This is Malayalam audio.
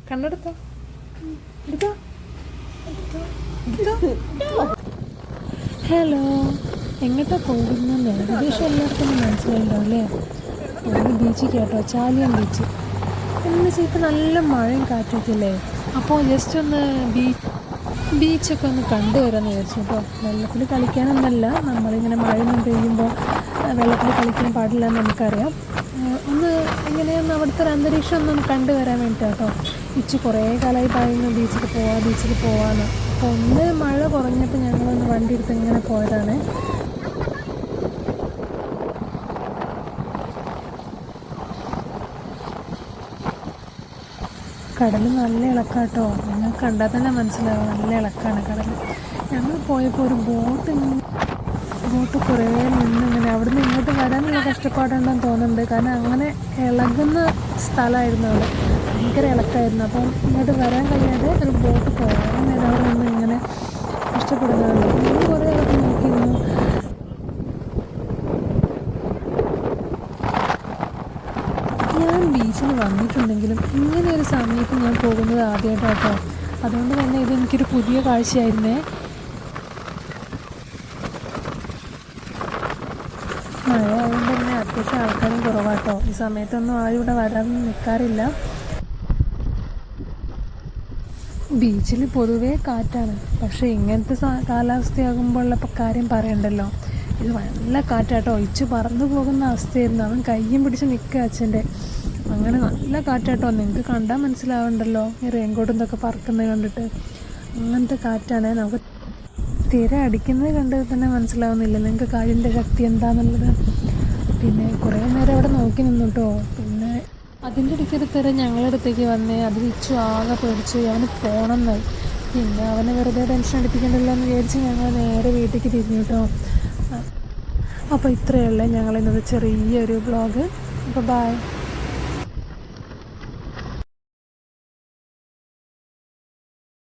കണ്ണെടുത്തോ ഹലോ, എങ്ങോട്ടാ പോകുന്നെന്ന് ഏകദേശം എല്ലാവർക്കും മനസ്സിലായില്ലോ അല്ലേ? ഒരു ബീച്ചിൽ കേട്ടോ, ചാലിയം ബീച്ച്. എന്ന് വെച്ചാൽ ഇപ്പം നല്ല മഴയും കാറ്റൊക്കെ അല്ലേ, അപ്പോൾ ജസ്റ്റ് ഒന്ന് ബീച്ചൊക്കെ ഒന്ന് കണ്ടുവരാമെന്ന് വിചാരിച്ചു കേട്ടോ. വെള്ളത്തിൽ കളിക്കാനൊന്നല്ല, നമ്മളിങ്ങനെ മഴയൊന്നും പെയ്യുമ്പോൾ വെള്ളത്തിൽ കളിക്കാൻ പാടില്ല എന്ന് നമുക്കറിയാം. ഒന്ന് എങ്ങനെയൊന്ന് അവിടുത്തെ ഒരു അന്തരീക്ഷം ഒന്ന് കണ്ടുവരാൻ വേണ്ടിയിട്ടാണ് കേട്ടോ. കുറേ കാലമായി പറയുന്നു ബീച്ചിൽ പോവാന്ന്. അപ്പോൾ ഒന്ന് മഴ കുറഞ്ഞപ്പോൾ ഞങ്ങളൊന്ന് വണ്ടി എടുത്ത് ഇങ്ങനെ പോയതാണ്. കടൽ നല്ല ഇളക്കാട്ടോ, നിങ്ങൾക്ക് കണ്ടാൽ തന്നെ മനസ്സിലാവും, നല്ല ഇളക്കാണ് കടൽ. ഞങ്ങൾ പോയപ്പോൾ ഒരു ബോട്ട് കുറേ നിന്നിങ്ങനെ അവിടെ നിന്ന് ഇങ്ങോട്ട് വരാനുള്ള കഷ്ടപ്പാടുണ്ടെന്ന് തോന്നുന്നുണ്ട്. കാരണം അങ്ങനെ ഇളകുന്ന സ്ഥലമായിരുന്നു, അവിടെ ഭയങ്കര ഇളക്കായിരുന്നു. അപ്പം ഇങ്ങോട്ട് വരാൻ കഴിയാതെ ഒരു ബോട്ട് കുറേ നേരം അവിടെ നിന്ന് ഇങ്ങനെ കഷ്ടപ്പെടുന്നുണ്ട്. ഞങ്ങൾ കുറേ അതൊക്കെ നോക്കിയിരുന്നു. ഞാൻ ബീച്ചിൽ വന്നിട്ടുണ്ടെങ്കിലും ഇങ്ങനെ ഒരു സമയത്ത് ഞാൻ പോകുന്നത് ആദ്യമായിട്ടാട്ടോ. അതുകൊണ്ട് തന്നെ ഇതെനിക്കൊരു പുതിയ കാഴ്ചയായിരുന്നേ. മഴ ആയതുകൊണ്ട് തന്നെ അത്യാവശ്യം ആൾക്കാരും കുറവാട്ടോ. ഈ സമയത്തൊന്നും ആരും ഇവിടെ വരാൻ നിൽക്കാറില്ല. ബീച്ചിൽ പൊതുവേ കാറ്റാണ്, പക്ഷേ ഇങ്ങനത്തെ കാലാവസ്ഥയാകുമ്പോഴുള്ള കാര്യം പറയണ്ടല്ലോ. ഇത് നല്ല കാറ്റാട്ടോ, ഒഴിച്ച് പറന്നു പോകുന്ന അവസ്ഥയായിരുന്നു. അവൻ കയ്യും പിടിച്ച് നിൽക്കുക അച്ഛൻ്റെ. അങ്ങനെ നല്ല കാറ്റാട്ടോ, നിങ്ങൾക്ക് കണ്ടാൽ മനസ്സിലാവുണ്ടല്ലോ ഈ റെയിൻകോട്ടും ഇതൊക്കെ പറക്കുന്നത് കണ്ടിട്ട്. അങ്ങനത്തെ കാറ്റാണ്. നമുക്ക് തിര അടിക്കുന്നത് കണ്ടത് തന്നെ മനസ്സിലാവുന്നില്ല നിങ്ങൾക്ക് കാറ്റിൻ്റെ ശക്തി എന്താണെന്നുള്ളത്. പിന്നെ കുറേ നേരം അവിടെ നോക്കി നിന്നു കേട്ടോ. പിന്നെ അതിൻ്റെ ഇടയ്ക്കൊരു തിര ഞങ്ങളുടെ അടുത്തേക്ക് വന്നേ. അതിൽ ഇച്ചു ആകെ പേടിച്ചു, അവന് പോകണമെന്നായി. പിന്നെ അവനെ വെറുതെ ടെൻഷൻ അടിപ്പിക്കണ്ടല്ലോ എന്ന് വിചാരിച്ച് ഞങ്ങൾ നേരെ വീട്ടിലേക്ക് തിരിഞ്ഞു കേട്ടോ. അപ്പോൾ ഇത്രയേ ഉള്ളൂ ഞങ്ങളിന്നത് ചെറിയൊരു വ്ളോഗ്. അപ്പോൾ ബൈ.